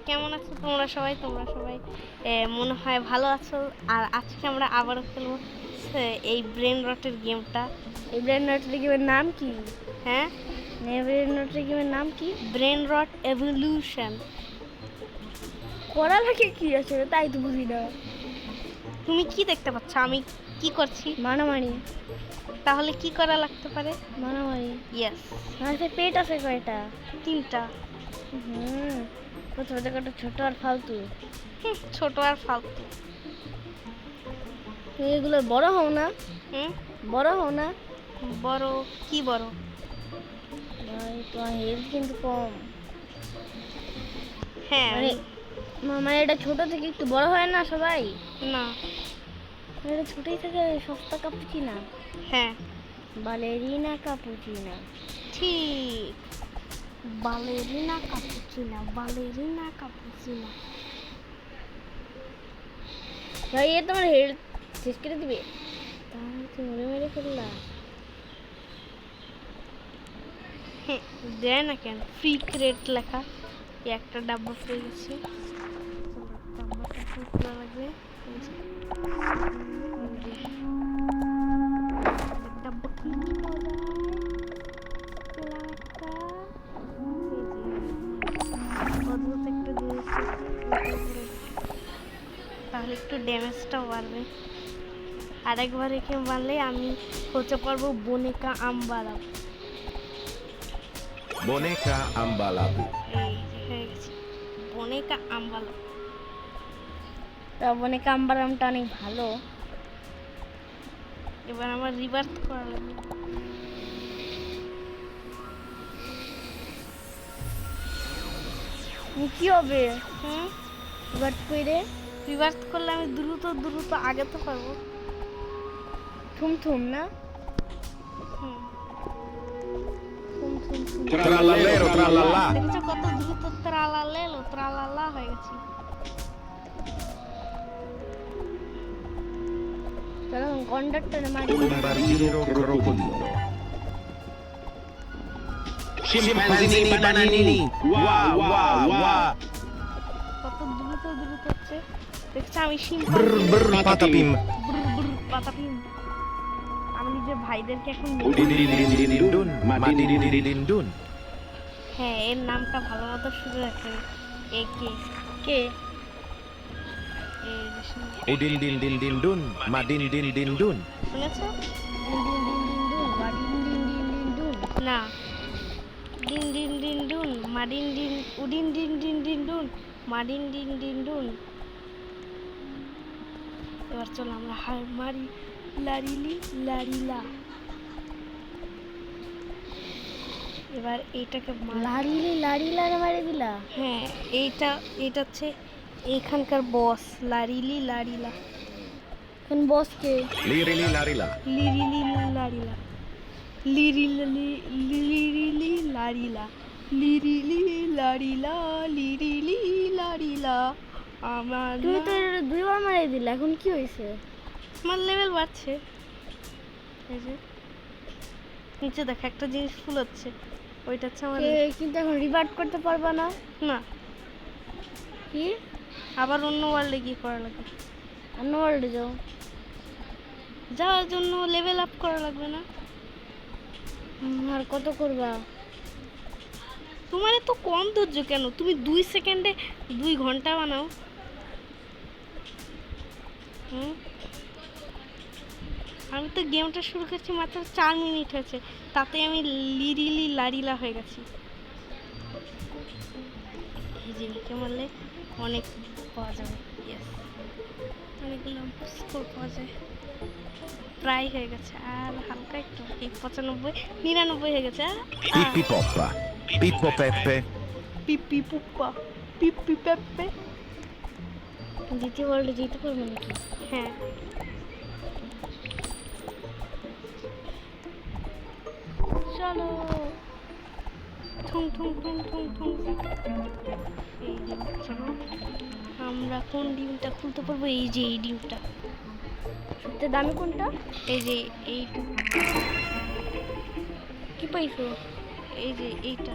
কেমন আছো তোমরা সবাই? মনে হয় ভালো আছো। আর আজকে আমরা আবারও খেলবো এই ব্রেন রটের গেমটা। এই ব্রেন রটের গেমের নাম কি? হ্যাঁ, ব্রেন রটের গেমের নাম কি? ব্রেন রট এভলিউশন। করা লাগে কি আছে তাই তো বুঝি না। তুমি কি দেখতে পাচ্ছ আমি কি করছি? মারামারি। তাহলে কি করা লাগতে পারে? মারামারি। ইয়েস। আচ্ছা, পেট আছে কয়টা? 3টা। প্রথমে একটা ছোট আর ফালতু। ছোট আর ফালতু। তুমি এগুলো বড় হও না? বড় হও না? বড় কি বড়? ভাই তোমার হেলথ কিন্তু কম। হ্যাঁ, মানে এটা ছোট থেকে একটু বড় হয় না সবাই? না, এটা ছোটই থেকে সস্তা কাপুচিনা। হ্যাঁ বালেরিনা কাপুচিনা। ঠিক, বালেরিনা কাপুচিনা। ভাই এ তোমার হেলথ শেষ করে দিবে। তাহলে তুমি মেরে ফেললা। দেয় না কেন? ফ্রি ক্রেট লেখা একটা ডাব্বা পেয়ে গেছি। ডাব্বাটা কি খোলা লাগবে? ডাব্বা কি তাহলে একটু ড্যামেজটাও বাড়বে। আরেকবার রেখে মারলে আমি হতে পারবো বনেকা আম্বালা। Boneka Ambalabu. এই হয়ে গেছে বনেকা আম্বালা। বনেকা আম্বালামটা অনেক ভালো। এবার আমার রিভার্স করা লাগবে। কি হবে? রিভার্স করলে আমি দ্রুত আগাতে পারবো। থুম না? Trallallero, trallallà. দেখছো কত দ্রুত ট্রালালা হয়ে গেছে। চলো কন্ডাক্টরে মারি। Bombardiero crocodilo. Scimpanzini bananini. Wow, wow, wow. কত দ্রুত হচ্ছে দেখছো। আমি Brr, brr, patapim. পাতাপিম। আমি নিজের ভাইদেরকে এখন Dindindindindindun, madindindindindun. হ্যাঁ, এর নামটা ভালো মতো শুরু রাখেন। কে? Udindindindindun, madindindindun. শুনেছো? না, ডিন মাডিন ডিন উডিন মাডিন। এবার চলো আমরা হার মারি লারিলা। এবার এইটাকে লারিলা মারি দিলা। হ্যাঁ, এইটা হচ্ছে এইখানকার বস। লারিলা। কোন বস কে? Lirili larila. লারিলা। আমার তুমি তো দুইবার মারি দিলা, এখন কি হয়েছে? আমার লেভেল বাড়ছে। এই যে নিচে দেখ একটা জিনিস ফুল হচ্ছে, ওইটা হচ্ছে আমার। কিন্তু এখন রিভার্ট করতে পারবা না। না, কি আবার অন্য ওয়ার্ল্ডে গিয়ে করা লাগবে। অন্য ওয়ার্ল্ডে যাওয়ার জন্য লেভেল আপ করা লাগবে না? আর কত করবা? তোমার এত কম ধৈর্য কেন? তুমি 2 সেকেন্ডে 2 ঘন্টা বানাও। আমি তো গেমটা শুরু করছি মাত্র 4 মিনিট হয়েছে, তাতে আমি লারিলা হয়ে গেছি। এই জিনিসকে মারলে অনেক পাওয়া যাবে। ইয়েস, অনেকগুলো স্কোর পাওয়া যায়। প্রায় হয়ে গেছে, আর হালকা একটু। এই 95 99 হয়ে গেছে। Pippi poppa. Pippo Peppe. পিপি পুপ্পা পিপি পেপ্পে। দ্বিতীয় ওয়ার্ল্ডে যেতে পারবো নাকি? হ্যাঁ, চলো। ঠুং। এই যে চলো, আমরা কোন ডিমটা খুলতে পারবো? এই যে এই ডিমটা। সবচেয়ে দামি কোনটা? এই যে এইটা। কি পাইছো? এই যে এইটা।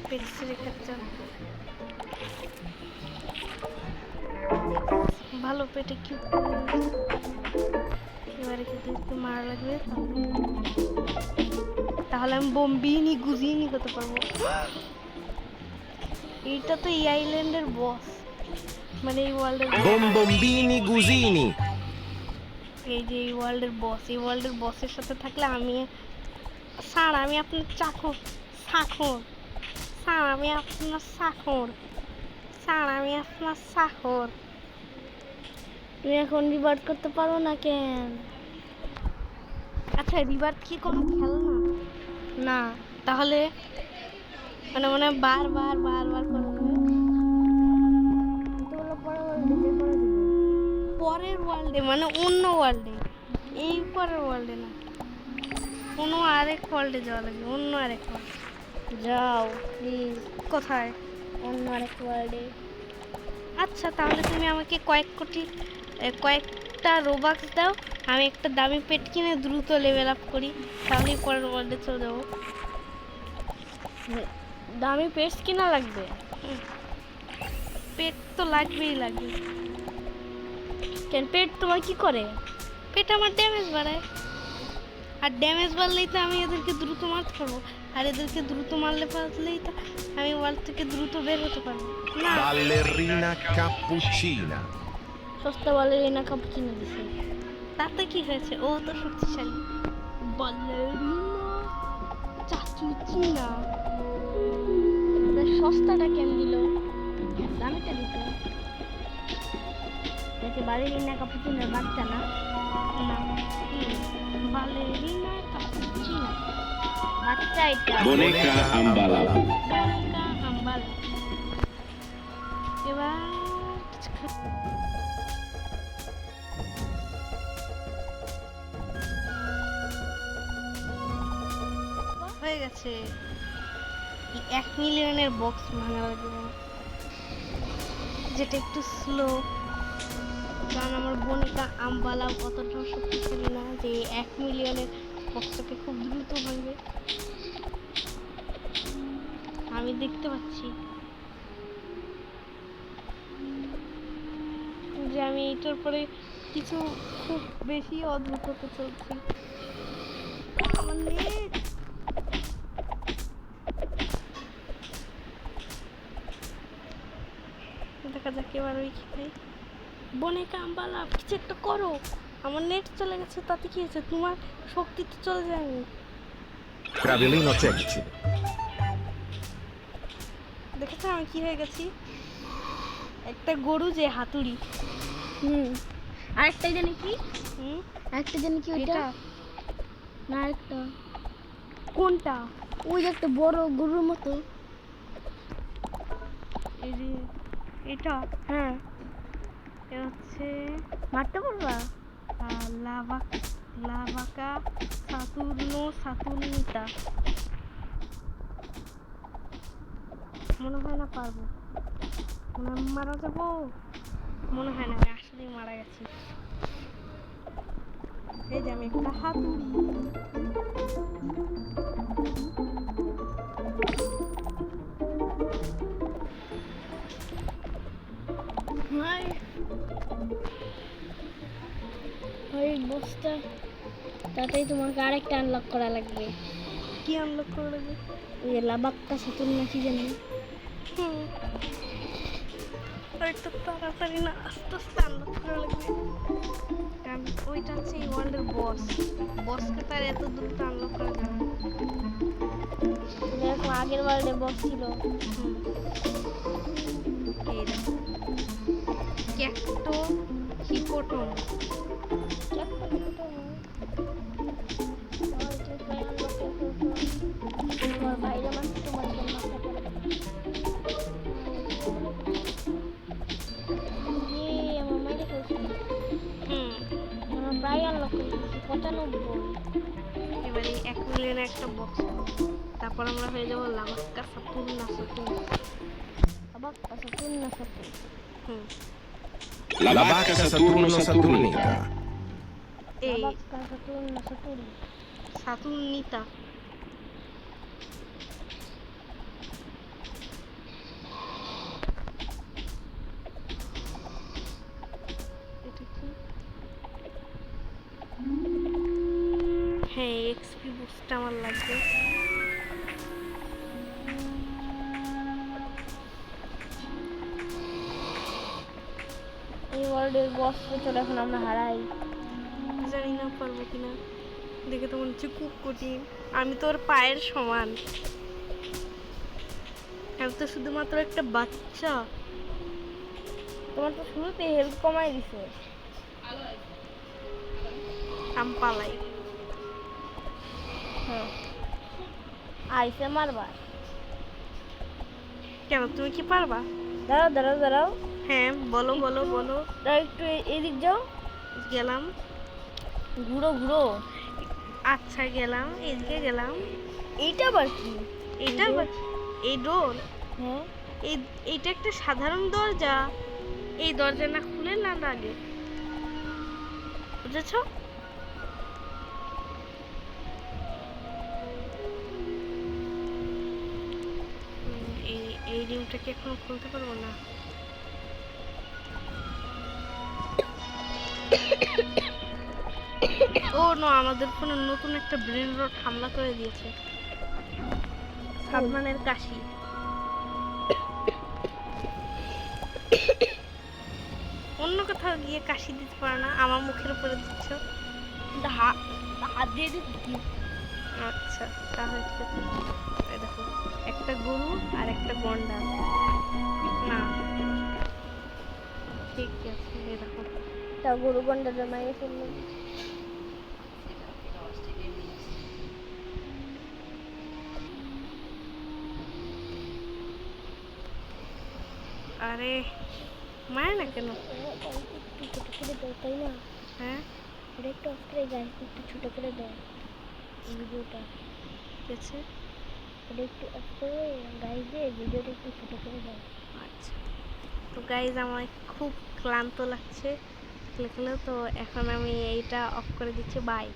পেটস রেখে যান। ভালো পেটে কি এবারে কিন্তু একটু মারা লাগবে, তাহলে আমি বোম্বিনি গুজিনি হতে পারবো। এইটা তো এই আইল্যান্ডের বস, মানে এই ওয়ার্ল্ডের Bombombini Gusini. এই যে এই ওয়ার্ল্ডের বস, এই ওয়ার্ল্ডের বসের সাথে থাকলে আমি স্যার আমি আপনার চাকর, চাকর স্যার আমি আপনার চাকর, স্যার আমি আপনার চাকর। তুমি এখন রিভার্ট করতে পারো না কেন? আচ্ছা রিভার্ট কি কোনো খেলনা? না, তাহলে মানে মানে বারবার বারবার করে দেবে। তোগুলো পরে বলবে, পরে দিব। পরের ওয়ার্ল্ডে মানে অন্য ওয়ার্ল্ডে, এই পরের ওয়ার্ল্ডে না, কোনো আরেক ওয়ার্ল্ডে যাওয়া লাগবে, অন্য আরেক ওয়ার্ল্ড। যাও প্লিজ কোথায়? অন্য আরেক ওয়ার্ল্ডে। আচ্ছা তাহলে তুমি আমাকে কয়েকটা রোবাক্স দাও, আমি একটা দামি পেট কিনে দ্রুত লেভেল আপ করি, তাহলেই পরের ওয়ার্ল্ডে চলে যাবো। দামি পেস্ট কিনা লাগবে। পেট তো লাগবেই লাগবে। কেন পেট তোমার কি করে? পেট আমার ড্যামেজ বাড়ায়, আর ড্যামেজ বাড়লেই তো আমি এদেরকে দ্রুত মারতে পারবো, আর এদেরকে দ্রুত মারলে পারলেই তো আমি ওয়ার্ল্ড থেকে দ্রুত বের হতে পারবো না। Ballerina cappuccina. সস্তা বালেরিনা কাপুচিনো দিছে। তাতে কি হয়েছে, ও তো শক্তিশালী। বালেরিনা চাচুচিনা। সস্তাটা কেন দিল? দামিটা দিত। দেখে বালেরিনা কাপুচিনোর বাচ্চা না? না কি বালেরিনা চাচুচিনা বাচ্চা এটা। Boneka Ambala. বনকা আম্বাল। এবার হয়ে গেছে। 1 মিলিয়নের বক্স ভাঙা লাগবে, যেটা একটু স্লো, কারণ আমার বনিকা আম্বালা অতটা শক্তিশালী না যে 1 মিলিয়নের বক্সটাকে খুব দ্রুত ভাঙবে। আমি দেখতে পাচ্ছি যে আমি এটার পরে কিছু খুব বেশি অদ্ভুত হতে চলছি। আমার net দেখা যাক এবার ওই খেলে বনেকা আম্বালা কিছু একটা করো। আমার নেট চলে গেছে, তাতে কি হয়েছে? তোমার শক্তি তো চলে যায়নি। Cravellino Cecchi. দেখেছো আমি কি হয়ে গেছি? একটা গরু যে হাতুড়ি। আরেকটা জানি কি? হুম, আরেকটা জানি কি ওইটা? এটা না আরেকটা। কোনটা? ওই যে একটা বড় গরুর মতো। এই যে এটা, হ্যাঁ, এটা হচ্ছে মারতে পারবা? লাভাকা সাতুর্নিতা। মনে হয় না পারবো, মনে হয় মারা যাবো, মনে হয় না, আমি আসলেই মারা গেছি। এই যে আমি একটা হাতুড়ি। ওই বস্তা তাতেই তোমাকে আরেকটা আনলক করা লাগবে। কি আনলক করে লাগবে? ওই যে লাবাক্কা সাতুন নাকি জানি। আর একটু তাড়াতাড়ি না, আস্তে আস্তে আনলক করা লাগবে, কারণ ওইটা হচ্ছে এই ওয়ার্ল্ডের বস। বসকে তার এত দ্রুত আনলক করা যাবে না। যেরকম আগের ওয়ার্ল্ডে বস ছিল। এই দেখো ক্যাক্টো হিপোটম। তোমার বাইরে মানুষ তোমার জন্য আমার মাইরে ফেলছি। আমার প্রায় আনলক করে দিয়েছি 95। এবারে 1 মিলিয়নে একটা বক্স, তারপর আমরা হয়ে যাবো লাভাক্কা সাতুর্না সাতুর্ন। লাবাক্কা সাতুন না সাতুন। La vacca Saturno Saturnita. এই লাবাক্কা সাতুন না সাতুন। সাতুর্নিতা। হ্যাঁ, এক্সপি বুস্ট আমার লাগবে। এই ওয়ার্ল্ডের বস চলে এখন আমরা হারাই। জানি না পারবো কিনা, দেখে তো মনে হচ্ছে খুব কঠিন। আমি তো ওর পায়ের সমান, আমি তো শুধুমাত্র একটা বাচ্চা। তোমার তো শুরুতে হেলথ কমাই দিছে। আমি পালাই। হ্যাঁ আইসে মারবার। কেন, তুমি কি পারবা? দাঁড়াও দাঁড়াও দাঁড়াও, হ্যাঁ বলো বলো বলো। দাঁড়াও একটু এদিক যাও, গেলাম। ঘুরো ঘুরো। আচ্ছা গেলাম, এদিকে গেলাম। এইটা আবার কি? এটা এই ডোর, হ্যাঁ এইটা একটা সাধারণ দরজা। এই দরজা না খুলে না লাগে, বুঝেছ? এই রিমটাকে এখন খুলতে পারবো না। ও নো, আমাদের ফোনে নতুন একটা ব্রেন রট হামলা করে দিয়েছে। সালমানের কাশি। অন্য কোথাও গিয়ে কাশি দিতে পারে না, আমার মুখের উপরে দিচ্ছ। হাত দিয়ে দিচ্ছি। আচ্ছা তাহলে ঠিক আছে। এই দেখো, একটা গরু আর একটা গন্ডার। না ঠিক আছে, এই দেখো। তা গরু গন্ডা জমাইয়ে ফেললো। আরে মায় না কেন? একটু ছোট করে দাও, তাই না? হ্যাঁ ওটা একটু অফ করে গাইস, একটু ছোট করে দাও ভিডিওটা। ঠিক আছে। ওটা একটু অফ করে গাইজে ভিডিওটা একটু ছোট করে দাও। আচ্ছা, তো গাইজ আমার খুব ক্লান্ত লাগছে লেখলে, তো এখন আমি এইটা অফ করে দিচ্ছি। বাই।